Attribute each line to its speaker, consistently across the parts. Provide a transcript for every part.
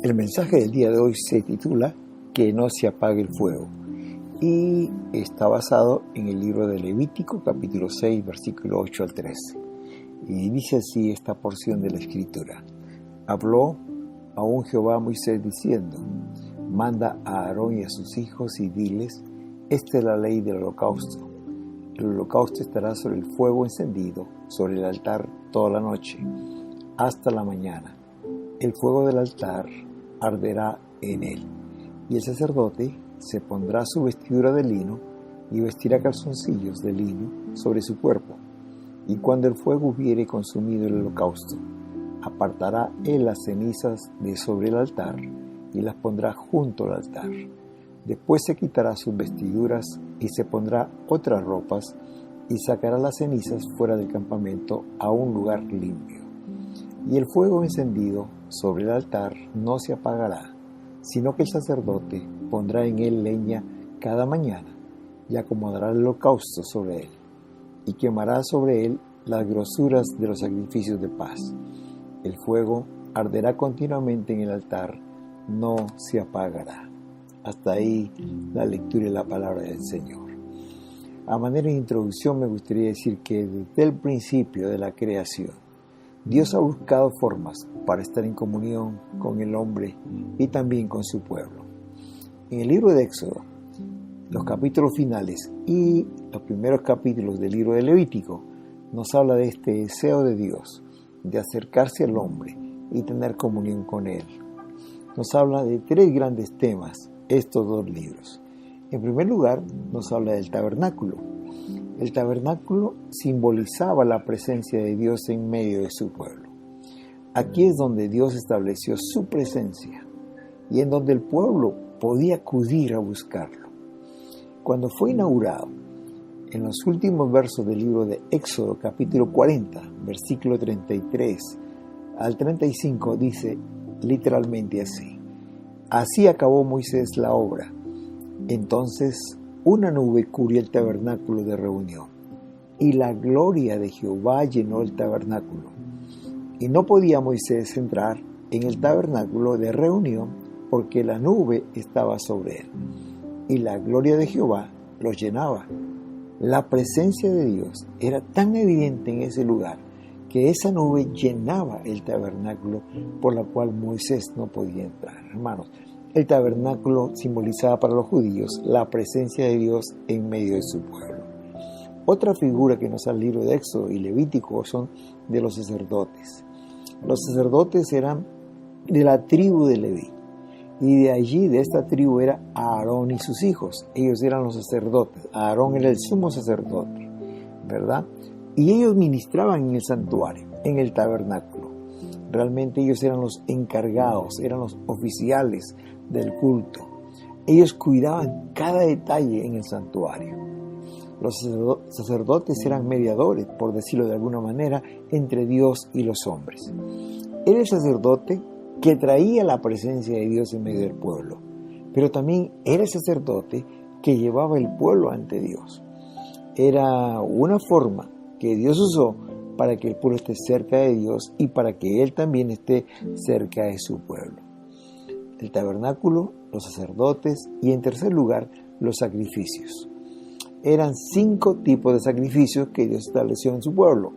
Speaker 1: El mensaje del día de hoy se titula Que no se apague el fuego y está basado en el libro de Levítico, capítulo 6, versículo 8 al 13. Y dice así esta porción de la escritura: Habló aún Jehová a Moisés diciendo: Manda a Aarón y a sus hijos y diles: Esta es la ley del holocausto. El holocausto estará sobre el fuego encendido, sobre el altar toda la noche, hasta la mañana. El fuego del altar arderá en él, y el sacerdote se pondrá su vestidura de lino y vestirá calzoncillos de lino sobre su cuerpo. Y cuando el fuego hubiere consumido el holocausto, apartará él las cenizas de sobre el altar y las pondrá junto al altar. Después se quitará sus vestiduras y se pondrá otras ropas y sacará las cenizas fuera del campamento a un lugar limpio. Y el fuego encendido sobre el altar no se apagará, sino que el sacerdote pondrá en él leña cada mañana y acomodará el holocausto sobre él, y quemará sobre él las grosuras de los sacrificios de paz. El fuego arderá continuamente en el altar, no se apagará. Hasta ahí la lectura y la palabra del Señor. A manera de introducción me gustaría decir que desde el principio de la creación, Dios ha buscado formas para estar en comunión con el hombre y también con su pueblo. En el libro de Éxodo, los capítulos finales y los primeros capítulos del libro de Levítico nos habla de este deseo de Dios de acercarse al hombre y tener comunión con él. Nos habla de tres grandes temas estos dos libros. En primer lugar, nos habla del tabernáculo. El tabernáculo simbolizaba la presencia de Dios en medio de su pueblo. Aquí es donde Dios estableció su presencia y en donde el pueblo podía acudir a buscarlo. Cuando fue inaugurado, en los últimos versos del libro de Éxodo, capítulo 40, versículo 33 al 35, dice literalmente así: Así acabó Moisés la obra. Entonces una nube cubrió el tabernáculo de reunión, y la gloria de Jehová llenó el tabernáculo. Y no podía Moisés entrar en el tabernáculo de reunión, porque la nube estaba sobre él, y la gloria de Jehová los llenaba. La presencia de Dios era tan evidente en ese lugar que esa nube llenaba el tabernáculo, por la cual Moisés no podía entrar. Hermanos, el tabernáculo simbolizaba para los judíos la presencia de Dios en medio de su pueblo. Otra figura que nos da el libro de Éxodo y Levítico son de los sacerdotes. Los sacerdotes eran de la tribu de Leví, y de allí, de esta tribu, era Aarón y sus hijos. Ellos eran los sacerdotes. Aarón era el sumo sacerdote, ¿verdad? Y ellos ministraban en el santuario, en el tabernáculo. Realmente ellos eran los encargados, eran los oficiales del culto. Ellos cuidaban cada detalle en el santuario. Los sacerdotes eran mediadores, por decirlo de alguna manera, entre Dios y los hombres. Era el sacerdote que traía la presencia de Dios en medio del pueblo, pero también era el sacerdote que llevaba el pueblo ante Dios. Era una forma que Dios usó para que el pueblo esté cerca de Dios y para que Él también esté cerca de su pueblo. El tabernáculo, los sacerdotes y, en tercer lugar, los sacrificios. Eran 5 tipos de sacrificios que Dios estableció en su pueblo.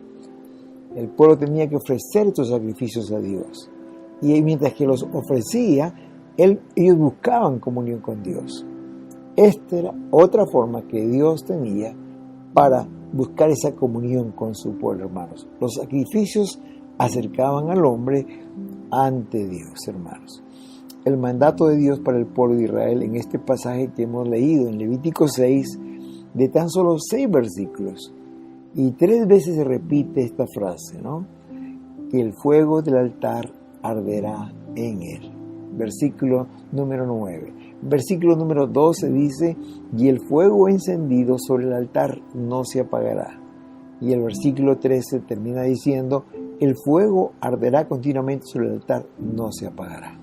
Speaker 1: El pueblo tenía que ofrecer estos sacrificios a Dios. Y mientras que los ofrecía, ellos buscaban comunión con Dios. Esta era otra forma que Dios tenía para buscar esa comunión con su pueblo, hermanos. Los sacrificios acercaban al hombre ante Dios, hermanos. El mandato de Dios para el pueblo de Israel en este pasaje que hemos leído en Levítico 6, de tan solo 6 versículos, y 3 veces se repite esta frase, ¿no? Que el fuego del altar arderá en él. Versículo número 9. Versículo número 12 dice: y el fuego encendido sobre el altar no se apagará. Y el versículo 13 termina diciendo: el fuego arderá continuamente sobre el altar, no se apagará.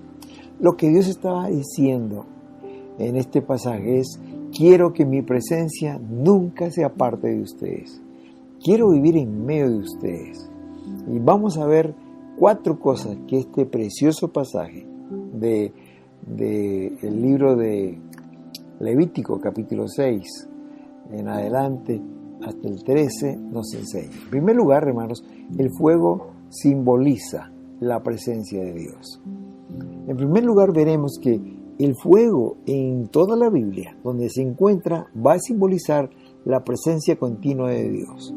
Speaker 1: Lo que Dios estaba diciendo en este pasaje es: quiero que mi presencia nunca se aparte de ustedes. Quiero vivir en medio de ustedes. Y vamos a ver 4 cosas que este precioso pasaje de el libro de Levítico, capítulo 6, en adelante, hasta el 13, nos enseña. En primer lugar, hermanos, el fuego simboliza la presencia de Dios. En primer lugar, veremos que el fuego en toda la Biblia, donde se encuentra, va a simbolizar la presencia continua de Dios.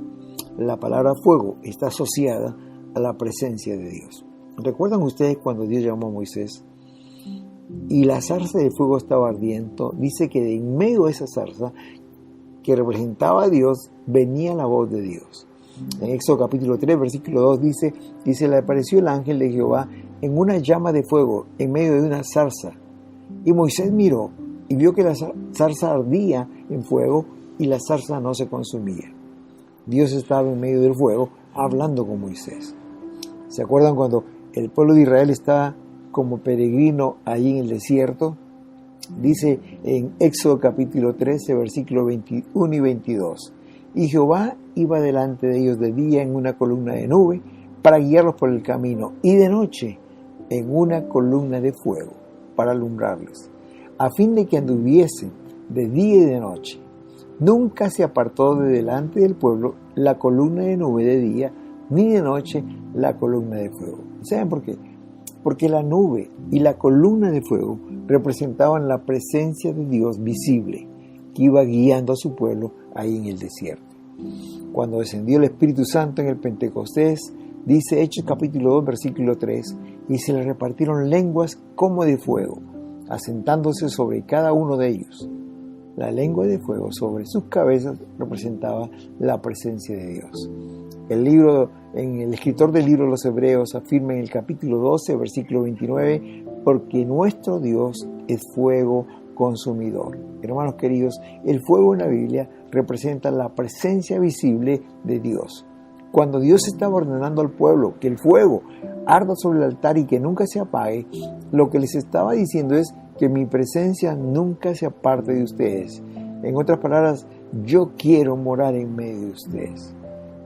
Speaker 1: La palabra fuego está asociada a la presencia de Dios. ¿Recuerdan ustedes cuando Dios llamó a Moisés y la zarza de fuego estaba ardiendo? Dice que de en medio de esa zarza, que representaba a Dios, venía la voz de Dios. En Éxodo capítulo 3, versículo 2 dice, le apareció el ángel de Jehová en una llama de fuego en medio de una zarza. Y Moisés miró y vio que la zarza ardía en fuego y la zarza no se consumía. Dios estaba en medio del fuego hablando con Moisés. ¿Se acuerdan cuando el pueblo de Israel estaba como peregrino allí en el desierto? Dice en Éxodo capítulo 13, versículos 21 y 22. Y Jehová iba delante de ellos de día en una columna de nube para guiarlos por el camino, y de noche en una columna de fuego para alumbrarles, a fin de que anduviesen de día y de noche. Nunca se apartó de delante del pueblo la columna de nube de día, ni de noche la columna de fuego. ¿Saben por qué? Porque la nube y la columna de fuego representaban la presencia de Dios visible, que iba guiando a su pueblo ahí en el desierto. Cuando descendió el Espíritu Santo en el Pentecostés, dice Hechos capítulo 2, versículo 3, y se le repartieron lenguas como de fuego, asentándose sobre cada uno de ellos. La lengua de fuego sobre sus cabezas representaba la presencia de Dios. El escritor del libro de los Hebreos afirma en el capítulo 12, versículo 29, porque nuestro Dios es fuego consumidor. Hermanos queridos, el fuego en la Biblia representa la presencia visible de Dios. Cuando Dios estaba ordenando al pueblo que el fuego arda sobre el altar y que nunca se apague, lo que les estaba diciendo es que mi presencia nunca se aparte de ustedes. En otras palabras, yo quiero morar en medio de ustedes.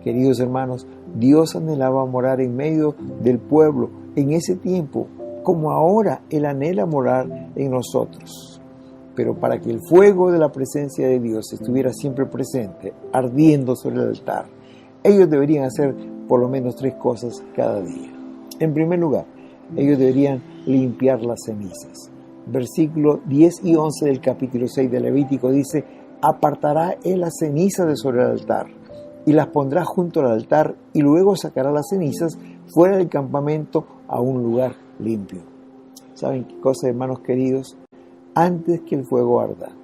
Speaker 1: Queridos hermanos, Dios anhelaba morar en medio del pueblo en ese tiempo, como ahora Él anhela morar en nosotros. Pero para que el fuego de la presencia de Dios estuviera siempre presente, ardiendo sobre el altar, ellos deberían hacer por lo menos 3 cosas cada día. En primer lugar, ellos deberían limpiar las cenizas. Versículos 10 y 11 del capítulo 6 de Levítico dice, apartará Él las cenizas de sobre el altar y las pondrá junto al altar y luego sacará las cenizas fuera del campamento a un lugar limpio. ¿Saben qué cosa, hermanos queridos? Antes que el fuego arda,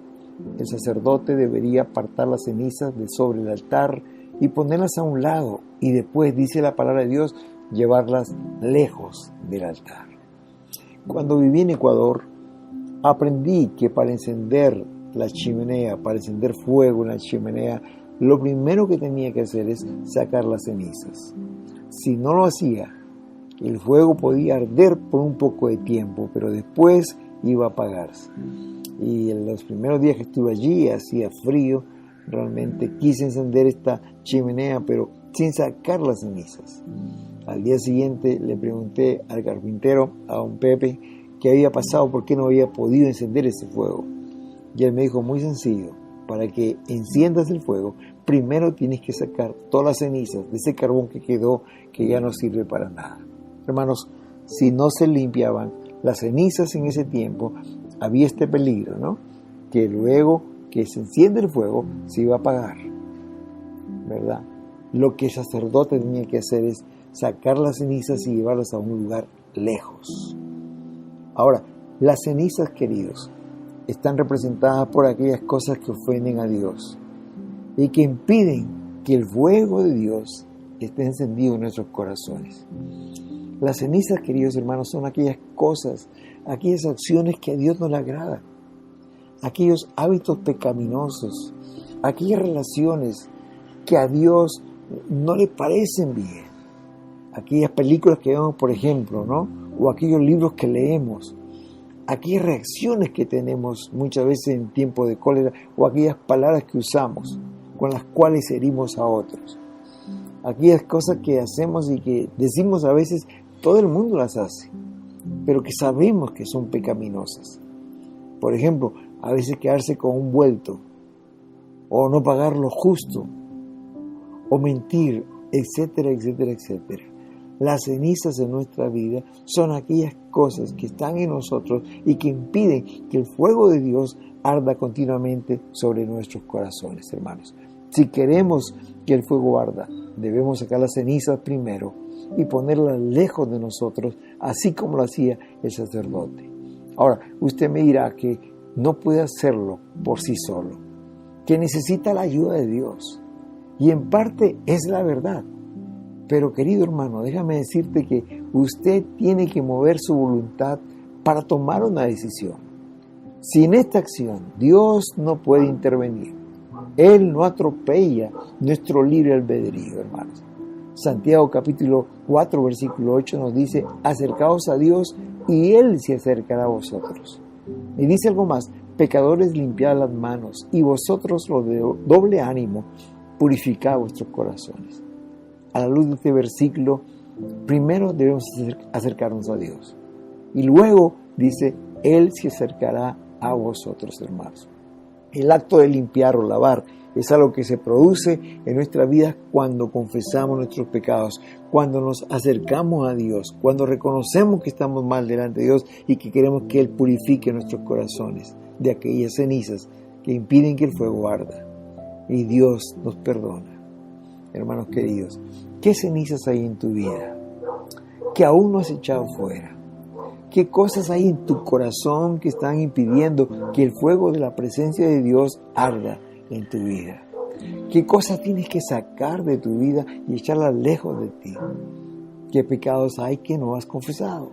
Speaker 1: el sacerdote debería apartar las cenizas de sobre el altar y ponerlas a un lado y después, dice la palabra de Dios, llevarlas lejos del altar. Cuando viví en Ecuador, aprendí que para encender la chimenea, para encender fuego en la chimenea, lo primero que tenía que hacer es sacar las cenizas. Si no lo hacía, el fuego podía arder por un poco de tiempo, pero después iba a apagarse. Y en los primeros días que estuve allí, hacía frío, realmente quise encender esta chimenea, pero sin sacar las cenizas. Al día siguiente le pregunté al carpintero, a don Pepe, qué había pasado, por qué no había podido encender ese fuego. Y él me dijo, muy sencillo, para que enciendas el fuego, primero tienes que sacar todas las cenizas de ese carbón que quedó, que ya no sirve para nada. Hermanos, si no se limpiaban las cenizas en ese tiempo, había este peligro, ¿no? Que luego que se enciende el fuego, se iba a apagar, ¿verdad? Lo que el sacerdote tenía que hacer es sacar las cenizas y llevarlas a un lugar lejos. Ahora, las cenizas, queridos, están representadas por aquellas cosas que ofenden a Dios y que impiden que el fuego de Dios esté encendido en nuestros corazones. Las cenizas, queridos hermanos, son aquellas cosas, aquellas acciones que a Dios no le agradan, aquellos hábitos pecaminosos, aquellas relaciones que a Dios no le parecen bien, aquellas películas que vemos, por ejemplo, ¿no? O aquellos libros que leemos, aquellas reacciones que tenemos muchas veces en tiempo de cólera, o aquellas palabras que usamos con las cuales herimos a otros, aquellas cosas que hacemos y que decimos a veces, todo el mundo las hace. pero que sabemos que son pecaminosas. Por ejemplo, a veces quedarse con un vuelto, o no pagar lo justo, o mentir, etcétera, etcétera, etcétera. Las cenizas de nuestra vida son aquellas cosas que están en nosotros y que impiden que el fuego de Dios arda continuamente sobre nuestros corazones, hermanos. Si queremos que el fuego arda, debemos sacar las cenizas primero y ponerlas lejos de nosotros, así como lo hacía el sacerdote. Ahora, usted me dirá que no puede hacerlo por sí solo, que necesita la ayuda de Dios. Y en parte es la verdad. Pero querido hermano, déjame decirte que usted tiene que mover su voluntad para tomar una decisión. Sin esta acción, Dios no puede intervenir. Él no atropella nuestro libre albedrío, hermanos. Santiago capítulo 4, versículo 8 nos dice: acercaos a Dios y Él se acercará a vosotros. Y dice algo más: pecadores, limpiad las manos, y vosotros los de doble ánimo, purificad vuestros corazones. A la luz de este versículo, primero debemos acercarnos a Dios. Y luego dice: Él se acercará a vosotros, hermanos. El acto de limpiar o lavar es algo que se produce en nuestra vida cuando confesamos nuestros pecados, cuando nos acercamos a Dios, cuando reconocemos que estamos mal delante de Dios y que queremos que Él purifique nuestros corazones de aquellas cenizas que impiden que el fuego arda. Y Dios nos perdona. Hermanos queridos, ¿qué cenizas hay en tu vida que aún no has echado fuera? ¿Qué cosas hay en tu corazón que están impidiendo que el fuego de la presencia de Dios arda en tu vida? ¿Qué cosas tienes que sacar de tu vida y echarlas lejos de ti? ¿Qué pecados hay que no has confesado?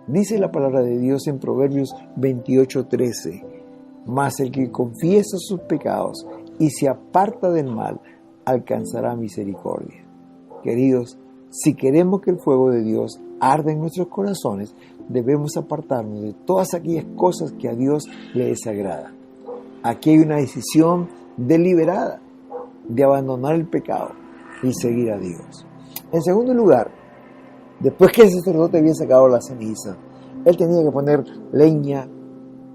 Speaker 1: Dice la palabra de Dios en Proverbios 28:13: mas el que confiesa sus pecados y se aparta del mal, alcanzará misericordia. Queridos, si queremos que el fuego de Dios arda en nuestros corazones, debemos apartarnos de todas aquellas cosas que a Dios le desagradan. Aquí hay una decisión deliberada de abandonar el pecado y seguir a Dios. En segundo lugar, después que el sacerdote había sacado la ceniza, él tenía que poner leña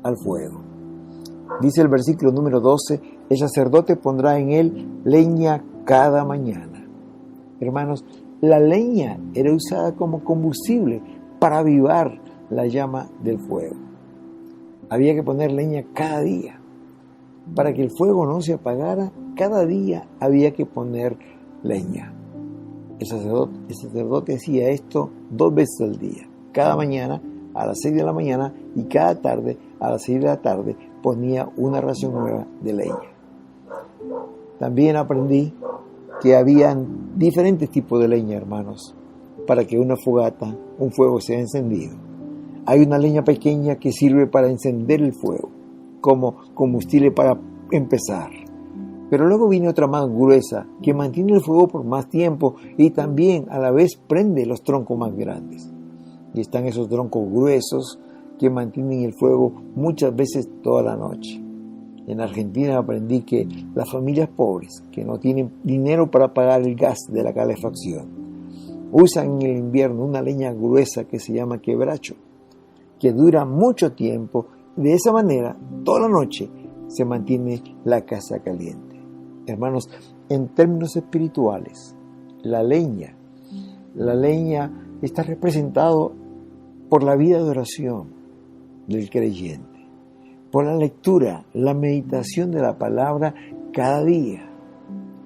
Speaker 1: al fuego. Dice el versículo número 12: el sacerdote pondrá en él leña cada mañana. Hermanos, la leña era usada como combustible para avivar la llama del fuego. Había que poner leña cada día. Para que el fuego no se apagara, cada día había que poner leña. El sacerdote hacía esto 2 veces al día. Cada mañana a las 6 de la mañana y cada tarde a las 6 de la tarde ponía una ración nueva de leña. También aprendí que habían diferentes tipos de leña, hermanos, para que una fogata, un fuego sea encendido. Hay una leña pequeña que sirve para encender el fuego, como combustible para empezar. Pero luego viene otra más gruesa, que mantiene el fuego por más tiempo y también a la vez prende los troncos más grandes. Y están esos troncos gruesos que mantienen el fuego muchas veces toda la noche. En Argentina aprendí que las familias pobres, que no tienen dinero para pagar el gas de la calefacción, usan en el invierno una leña gruesa que se llama quebracho, que dura mucho tiempo y de esa manera toda la noche se mantiene la casa caliente. Hermanos, en términos espirituales, la leña está representado por la vida de oración del creyente, por la lectura, la meditación de la palabra cada día,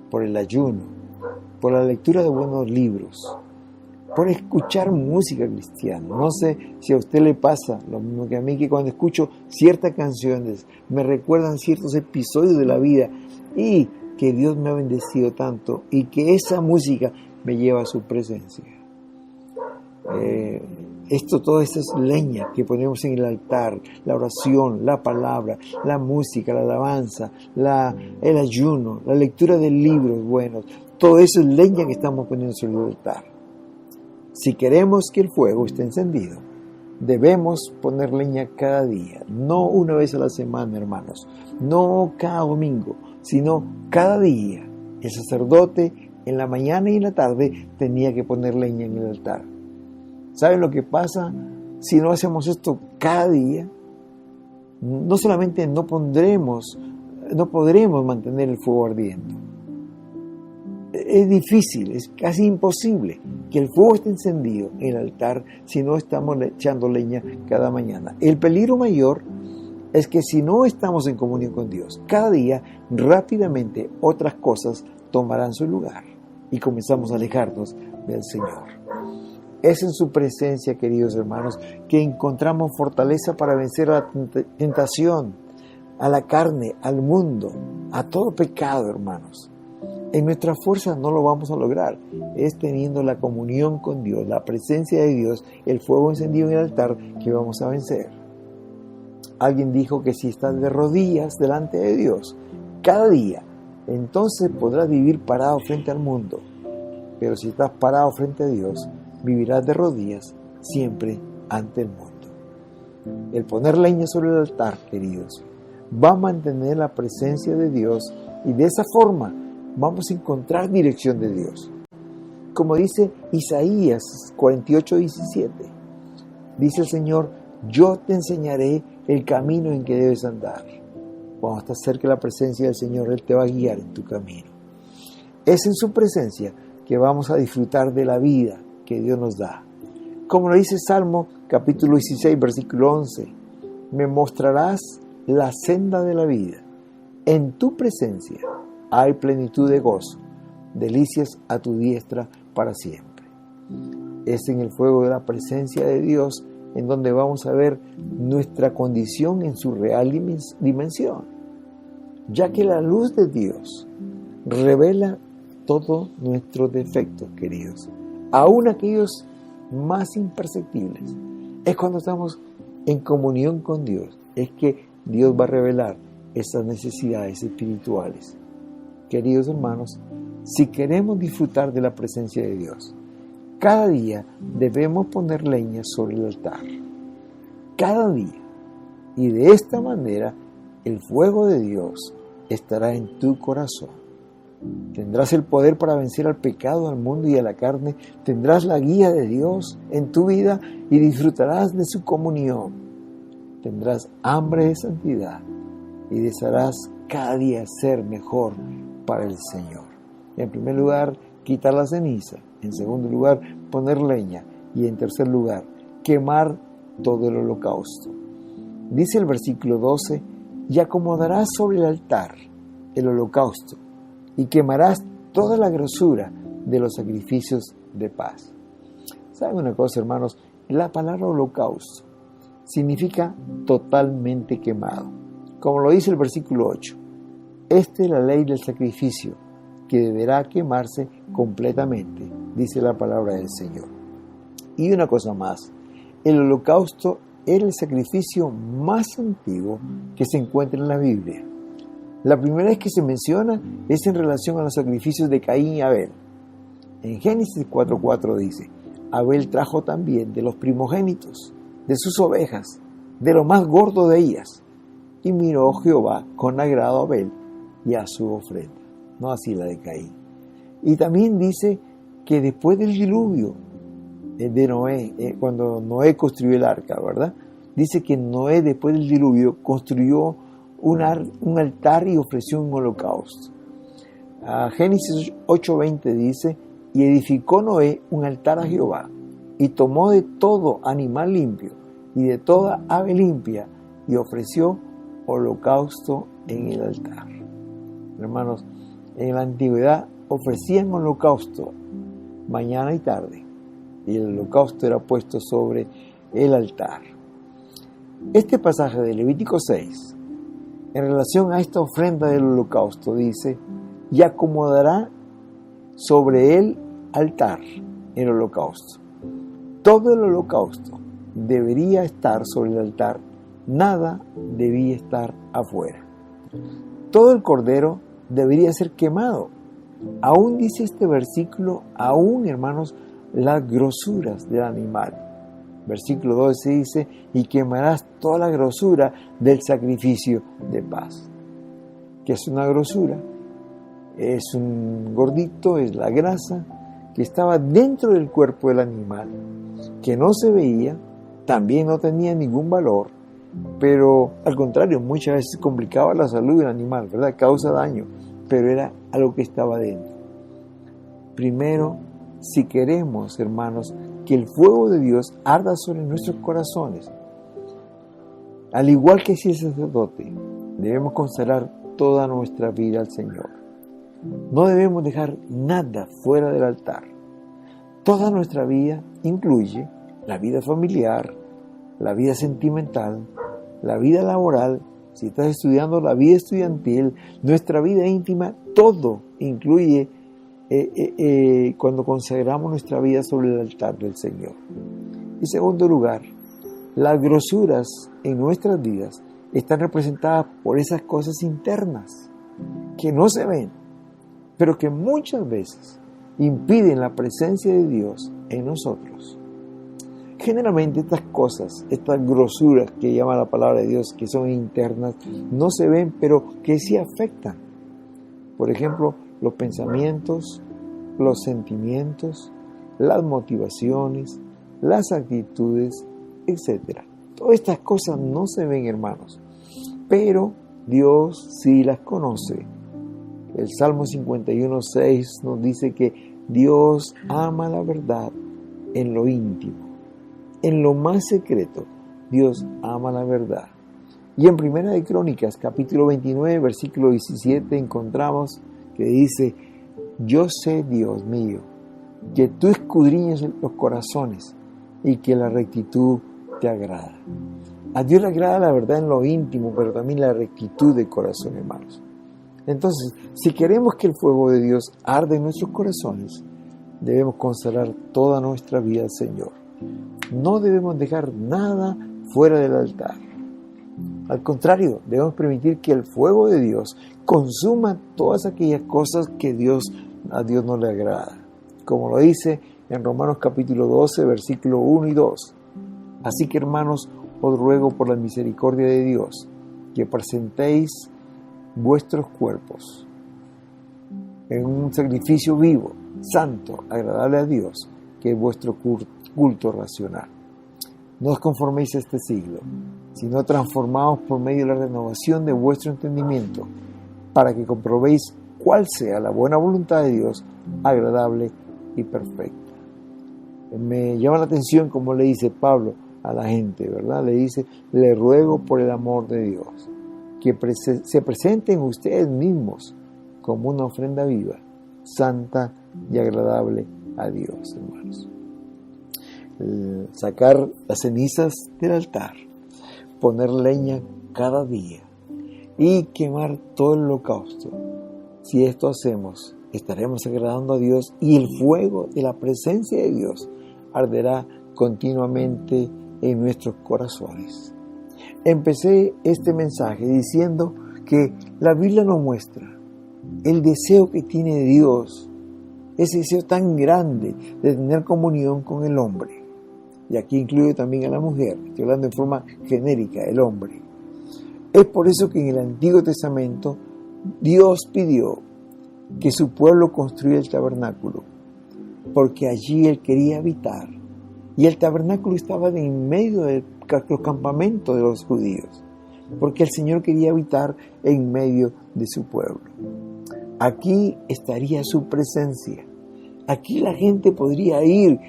Speaker 1: por el ayuno, por la lectura de buenos libros, por escuchar música cristiana. No sé si a usted le pasa lo mismo que a mí, que cuando escucho ciertas canciones me recuerdan ciertos episodios de la vida y que Dios me ha bendecido tanto y que esa música me lleva a su presencia. Todo esto es leña que ponemos en el altar: la oración, la palabra, la música, la alabanza, el ayuno, la lectura de libros buenos. Todo eso es leña que estamos poniendo sobre el altar. Si queremos que el fuego esté encendido, debemos poner leña cada día, no una vez a la semana, hermanos, no cada domingo, sino cada día. El sacerdote en la mañana y en la tarde tenía que poner leña en el altar. ¿Saben lo que pasa si no hacemos esto cada día, no solamente no podremos mantener el fuego ardiendo. Es difícil, es casi imposible que el fuego esté encendido en el altar si no estamos echando leña cada mañana. El peligro mayor es que si no estamos en comunión con Dios, cada día rápidamente otras cosas tomarán su lugar y comenzamos a alejarnos del Señor. Es en su presencia, queridos hermanos, que encontramos fortaleza para vencer a la tentación, a la carne, al mundo, a todo pecado, hermanos. En nuestra fuerza no lo vamos a lograr. Es teniendo la comunión con Dios, la presencia de Dios, el fuego encendido en el altar, que vamos a vencer. Alguien dijo que si estás de rodillas delante de Dios cada día, entonces podrás vivir parado frente al mundo. Pero si estás parado frente a Dios, vivirás de rodillas siempre ante el mundo. El poner leña sobre el altar, queridos, va a mantener la presencia de Dios y de esa forma vamos a encontrar dirección de Dios. Como dice Isaías 48:17, dice el Señor: yo te enseñaré el camino en que debes andar. Cuando estás cerca de la presencia del Señor, Él te va a guiar en tu camino. Es en su presencia que vamos a disfrutar de la vida que Dios nos da. Como lo dice Salmo capítulo 16, versículo 11, me mostrarás la senda de la vida. En tu presencia hay plenitud de gozo, delicias a tu diestra para siempre. Es en el fuego de la presencia de Dios en donde vamos a ver nuestra condición en su real dimensión, ya que la luz de Dios revela todos nuestros defectos, queridos, aún aquellos más imperceptibles. Es cuando estamos en comunión con Dios, es que Dios va a revelar esas necesidades espirituales. Queridos hermanos, si queremos disfrutar de la presencia de Dios, cada día debemos poner leña sobre el altar. Cada día. Y de esta manera, el fuego de Dios estará en tu corazón. Tendrás el poder para vencer al pecado, al mundo y a la carne. Tendrás la guía de Dios en tu vida y disfrutarás de su comunión. Tendrás hambre de santidad y desearás cada día ser mejor para el Señor. En primer lugar, quitar la ceniza. En segundo lugar, poner leña. Y en tercer lugar, quemar todo el holocausto. Dice el versículo 12, y acomodarás sobre el altar el holocausto y quemarás toda la grosura de los sacrificios de paz. ¿Saben una cosa, hermanos? La palabra holocausto significa totalmente quemado. Como lo dice el versículo 8, esta es la ley del sacrificio, que deberá quemarse completamente, dice la palabra del Señor. Y una cosa más, el holocausto era el sacrificio más antiguo que se encuentra en la Biblia. La primera vez que se menciona es en relación a los sacrificios de Caín y Abel. En Génesis 4:4 dice, Abel trajo también de los primogénitos, de sus ovejas, de lo más gordo de ellas, y miró Jehová con agrado a Abel y a su ofrenda. No así la de Caín. Y también dice que después del diluvio de Noé, cuando Noé construyó el arca, ¿verdad? Dice que Noé, después del diluvio, construyó un altar y ofreció un holocausto. Génesis 8:20 dice, y edificó Noé un altar a Jehová, y tomó de todo animal limpio y de toda ave limpia, y ofreció holocausto en el altar. Hermanos, en la antigüedad ofrecían holocausto mañana y tarde, y el holocausto era puesto sobre el altar. Este pasaje de Levítico 6, en relación a esta ofrenda del holocausto, dice, y acomodará sobre el altar el holocausto. Todo el holocausto debería estar sobre el altar, nada debía estar afuera. Todo el cordero debería ser quemado. Aún dice este versículo, aún, hermanos, las grosuras del animal. Versículo 12 dice, y quemarás toda la grosura del sacrificio de paz. ¿Qué es una grosura? Es un gordito, es la grasa que estaba dentro del cuerpo del animal, que no se veía, también no tenía ningún valor, pero al contrario, muchas veces complicaba la salud del animal, ¿verdad? Causa daño, pero era algo que estaba dentro. Primero, si queremos, hermanos, que el fuego de Dios arda sobre nuestros corazones, al igual que si el sacerdote, debemos consagrar toda nuestra vida al Señor. No debemos dejar nada fuera del altar. Toda nuestra vida incluye la vida familiar, la vida sentimental, la vida laboral, si estás estudiando, la vida estudiantil, nuestra vida íntima, todo incluye cuando consagramos nuestra vida sobre el altar del Señor. En segundo lugar, las grosuras en nuestras vidas están representadas por esas cosas internas que no se ven, pero que muchas veces impiden la presencia de Dios en nosotros. Generalmente estas cosas, estas grosuras que llama la palabra de Dios, que son internas, no se ven, pero que sí afectan. Por ejemplo, los pensamientos, los sentimientos, las motivaciones, las actitudes, etc. Todas estas cosas no se ven, hermanos, pero Dios sí las conoce. El Salmo 51:6 nos dice que Dios ama la verdad en lo íntimo. En lo más secreto, Dios ama la verdad. Y en Primera de Crónicas, capítulo 29, versículo 17, encontramos que dice: yo sé, Dios mío, que tú escudriñas los corazones y que la rectitud te agrada. A Dios le agrada la verdad en lo íntimo, pero también la rectitud del corazón, hermanos. Entonces, si queremos que el fuego de Dios arde en nuestros corazones, debemos consagrar toda nuestra vida al Señor. No debemos dejar nada fuera del altar. Al contrario, debemos permitir que el fuego de Dios consuma todas aquellas cosas que a Dios no le agrada. Como lo dice en Romanos capítulo 12, versículo 1 y 2. Así que, hermanos, os ruego por la misericordia de Dios que presentéis vuestros cuerpos en un sacrificio vivo, santo, agradable a Dios, que es vuestro culto racional. No os conforméis a este siglo, sino transformaos por medio de la renovación de vuestro entendimiento, para que comprobéis cuál sea la buena voluntad de Dios, agradable y perfecta. Me llama la atención como le dice Pablo a la gente, ¿verdad? Le dice: le ruego por el amor de Dios, que se presenten ustedes mismos como una ofrenda viva, santa y agradable a Dios, hermanos. Sacar las cenizas del altar, poner leña cada día y quemar todo el holocausto. Si esto hacemos, estaremos agradando a Dios y el fuego de la presencia de Dios arderá continuamente en nuestros corazones. Empecé este mensaje diciendo que la Biblia nos muestra el deseo que tiene Dios, ese deseo tan grande de tener comunión con el hombre. Y aquí incluye también a la mujer, estoy hablando en forma genérica, el hombre. Es por eso que en el Antiguo Testamento Dios pidió que su pueblo construya el tabernáculo, porque allí Él quería habitar. Y el tabernáculo estaba en medio de los campamentos de los judíos, porque el Señor quería habitar en medio de su pueblo. Aquí estaría su presencia. Aquí la gente podría ir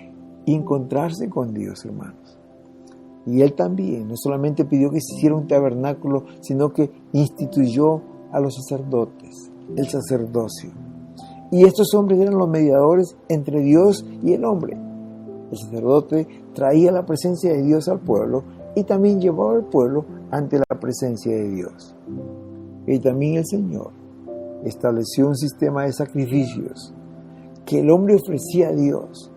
Speaker 1: y encontrarse con Dios, hermanos. Y Él también no solamente pidió que se hiciera un tabernáculo, sino que instituyó a los sacerdotes, el sacerdocio. Y estos hombres eran los mediadores entre Dios y el hombre. El sacerdote traía la presencia de Dios al pueblo y también llevaba al pueblo ante la presencia de Dios. Y también el Señor estableció un sistema de sacrificios que el hombre ofrecía a Dios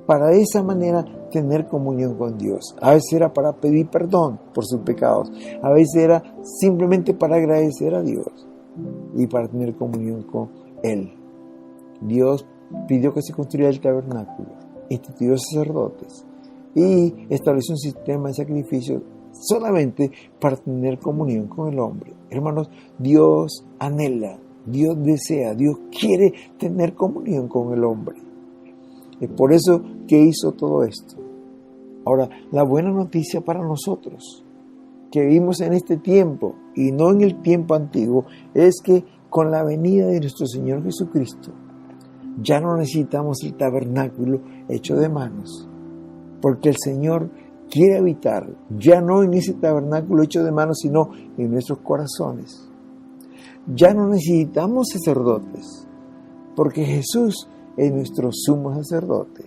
Speaker 1: para de esa manera tener comunión con Dios. A veces era para pedir perdón por sus pecados, a veces era simplemente para agradecer a Dios y para tener comunión con Él. Dios pidió que se construyera el tabernáculo, instituyó sacerdotes y estableció un sistema de sacrificios solamente para tener comunión con el hombre. Hermanos, Dios anhela, Dios desea, Dios quiere tener comunión con el hombre. Es por eso que hizo todo esto. Ahora, la buena noticia para nosotros, que vivimos en este tiempo y no en el tiempo antiguo, es que con la venida de nuestro Señor Jesucristo, ya no necesitamos el tabernáculo hecho de manos, porque el Señor quiere habitar, ya no en ese tabernáculo hecho de manos, sino en nuestros corazones. Ya no necesitamos sacerdotes, porque Jesús es nuestro sumo sacerdote,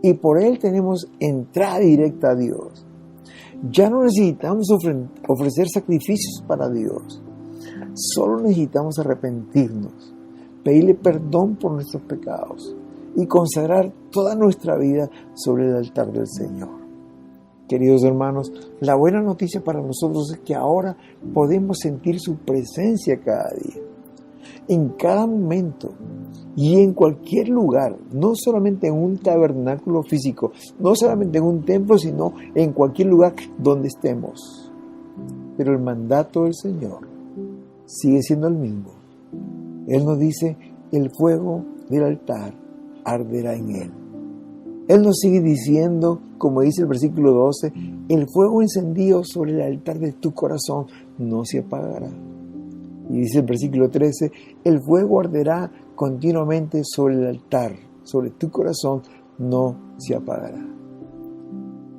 Speaker 1: y por Él tenemos entrada directa a Dios. Ya no necesitamos ofrecer sacrificios para Dios, solo necesitamos arrepentirnos, pedirle perdón por nuestros pecados y consagrar toda nuestra vida sobre el altar del Señor. Queridos hermanos, la buena noticia para nosotros es que ahora podemos sentir su presencia cada día, en cada momento y en cualquier lugar, no solamente en un tabernáculo físico, no solamente en un templo, sino en cualquier lugar donde estemos. Pero el mandato del Señor sigue siendo el mismo. Él nos dice, el fuego del altar arderá en él. Él nos sigue diciendo, como dice el versículo 12, el fuego encendido sobre el altar de tu corazón no se apagará. Y dice el versículo 13, el fuego arderá continuamente sobre el altar, sobre tu corazón, no se apagará.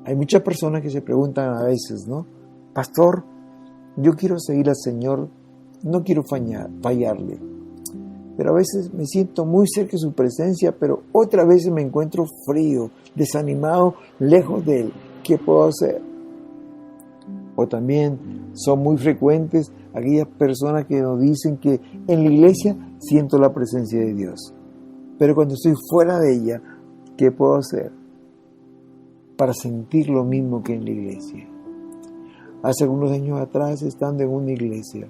Speaker 1: Hay muchas personas que se preguntan a veces, ¿no? Pastor, yo quiero seguir al Señor, no quiero fallarle. Pero a veces me siento muy cerca de su presencia, pero otras veces me encuentro frío, desanimado, lejos de Él. ¿Qué puedo hacer? O también son muy frecuentes aquellas personas que nos dicen que en la iglesia siento la presencia de Dios, pero cuando estoy fuera de ella, ¿qué puedo hacer para sentir lo mismo que en la iglesia? Hace algunos años atrás, estando en una iglesia,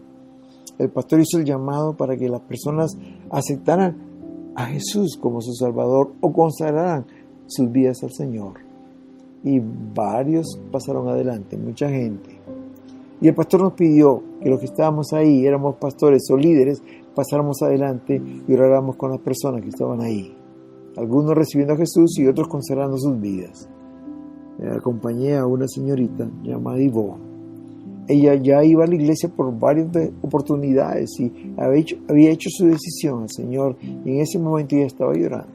Speaker 1: el pastor hizo el llamado para que las personas aceptaran a Jesús como su Salvador o consagraran sus vidas al Señor. Y varios pasaron adelante, mucha gente. Y el pastor nos pidió que los que estábamos ahí, éramos pastores o líderes, pasáramos adelante y oráramos con las personas que estaban ahí. Algunos recibiendo a Jesús y otros consagrando sus vidas. Acompañé a una señorita llamada Ivo. Ella ya iba a la iglesia por varias oportunidades y había hecho su decisión al Señor, y en ese momento ella estaba llorando.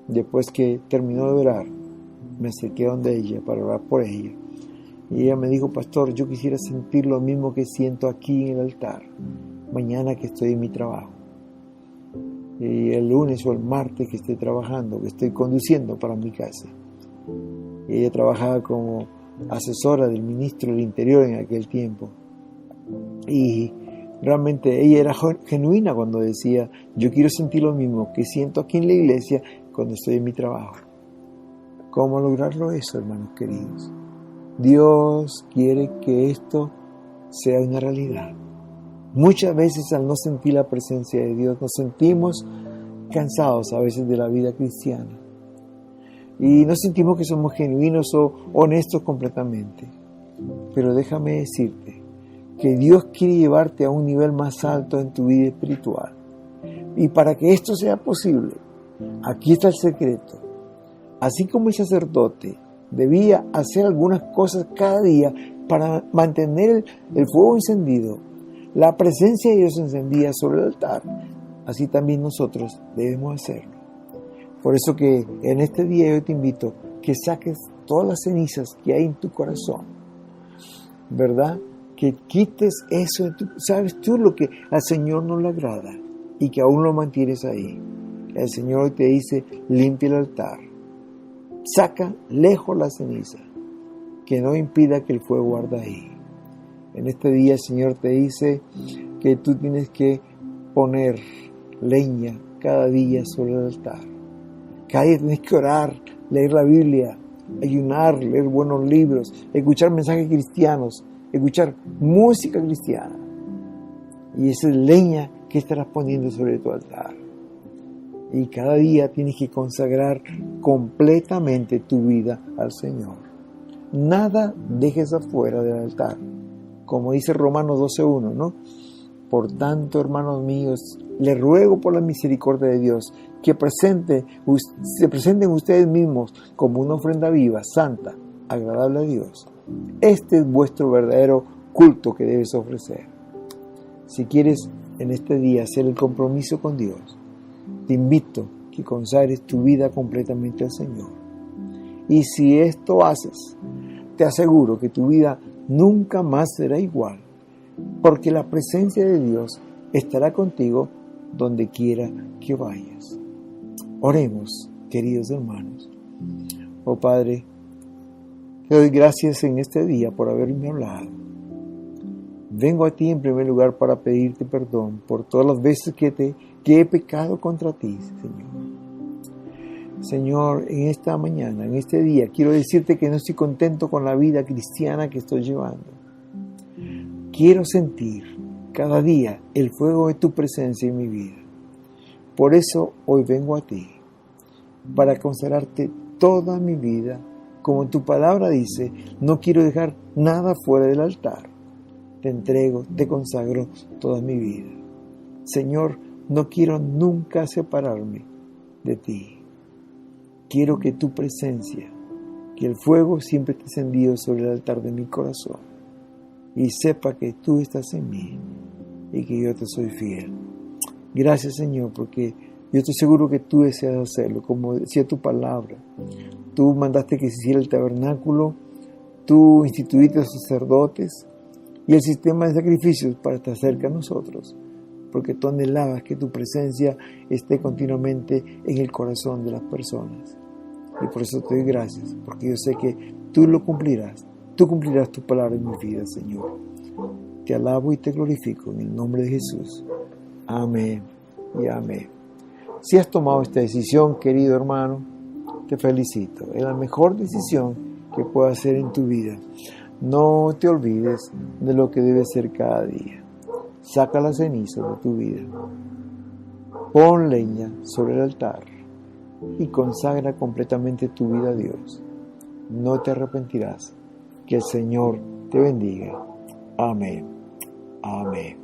Speaker 1: Después que terminó de orar, me acerqué donde ella para orar por ella. Y ella me dijo, pastor, yo quisiera sentir lo mismo que siento aquí en el altar, mañana que estoy en mi trabajo. Y el lunes o el martes que estoy trabajando, que estoy conduciendo para mi casa. Y ella trabajaba como asesora del ministro del Interior en aquel tiempo. Y realmente ella era genuina cuando decía, yo quiero sentir lo mismo que siento aquí en la iglesia cuando estoy en mi trabajo. ¿Cómo lograrlo eso, hermanos queridos? Dios quiere que esto sea una realidad. Muchas veces al no sentir la presencia de Dios nos sentimos cansados a veces de la vida cristiana. Y no sentimos que somos genuinos o honestos completamente. Pero déjame decirte que Dios quiere llevarte a un nivel más alto en tu vida espiritual. Y para que esto sea posible, aquí está el secreto. Así como el sacerdote debía hacer algunas cosas cada día para mantener el fuego encendido, la presencia de Dios encendida sobre el altar, así también nosotros debemos hacerlo. Por eso que en este día yo te invito que saques todas las cenizas que hay en tu corazón, ¿verdad? Que quites eso, sabes tú lo que al Señor no le agrada y que aún lo mantienes ahí. El Señor hoy te dice, limpia el altar, saca lejos la ceniza, que no impida que el fuego arda ahí. En este día el Señor te dice que tú tienes que poner leña cada día sobre el altar. Cada día tienes que orar, leer la Biblia, ayunar, leer buenos libros, escuchar mensajes cristianos, escuchar música cristiana. Y esa es leña que estarás poniendo sobre tu altar. Y cada día tienes que consagrar completamente tu vida al Señor. Nada dejes afuera del altar. Como dice Romanos 12:1, ¿no? Por tanto, hermanos míos, le ruego por la misericordia de Dios que se presenten ustedes mismos como una ofrenda viva, santa, agradable a Dios. Este es vuestro verdadero culto que debes ofrecer. Si quieres en este día hacer el compromiso con Dios, te invito a que consagres tu vida completamente al Señor. Y si esto haces, te aseguro que tu vida nunca más será igual, porque la presencia de Dios estará contigo donde quiera que vayas. Oremos, queridos hermanos. Oh Padre, te doy gracias en este día por haberme hablado. Vengo a ti en primer lugar para pedirte perdón por todas las veces que he pecado contra ti, Señor. Señor, en esta mañana, en este día, quiero decirte que no estoy contento con la vida cristiana que estoy llevando. Quiero sentir cada día el fuego de tu presencia en mi vida. Por eso hoy vengo a ti, para consagrarte toda mi vida. Como tu palabra dice, no quiero dejar nada fuera del altar. Te entrego, te consagro toda mi vida. Señor, no quiero nunca separarme de ti. Quiero que tu presencia, que el fuego siempre esté encendido sobre el altar de mi corazón y sepa que tú estás en mí y que yo te soy fiel. Gracias, Señor, porque yo estoy seguro que tú deseas hacerlo, como decía tu palabra. Tú mandaste que se hiciera el tabernáculo, tú instituiste a los sacerdotes y el sistema de sacrificios para estar cerca de nosotros, porque tú anhelabas que tu presencia esté continuamente en el corazón de las personas. Y por eso te doy gracias, porque yo sé que tú lo cumplirás. Tú cumplirás tu palabra en mi vida, Señor. Te alabo y te glorifico en el nombre de Jesús. Amén y amén. Si has tomado esta decisión, querido hermano, te felicito. Es la mejor decisión que puedas hacer en tu vida. No te olvides de lo que debe ser cada día. Saca la ceniza de tu vida. Pon leña sobre el altar y consagra completamente tu vida a Dios. No te arrepentirás. Que el Señor te bendiga. Amén. Amén.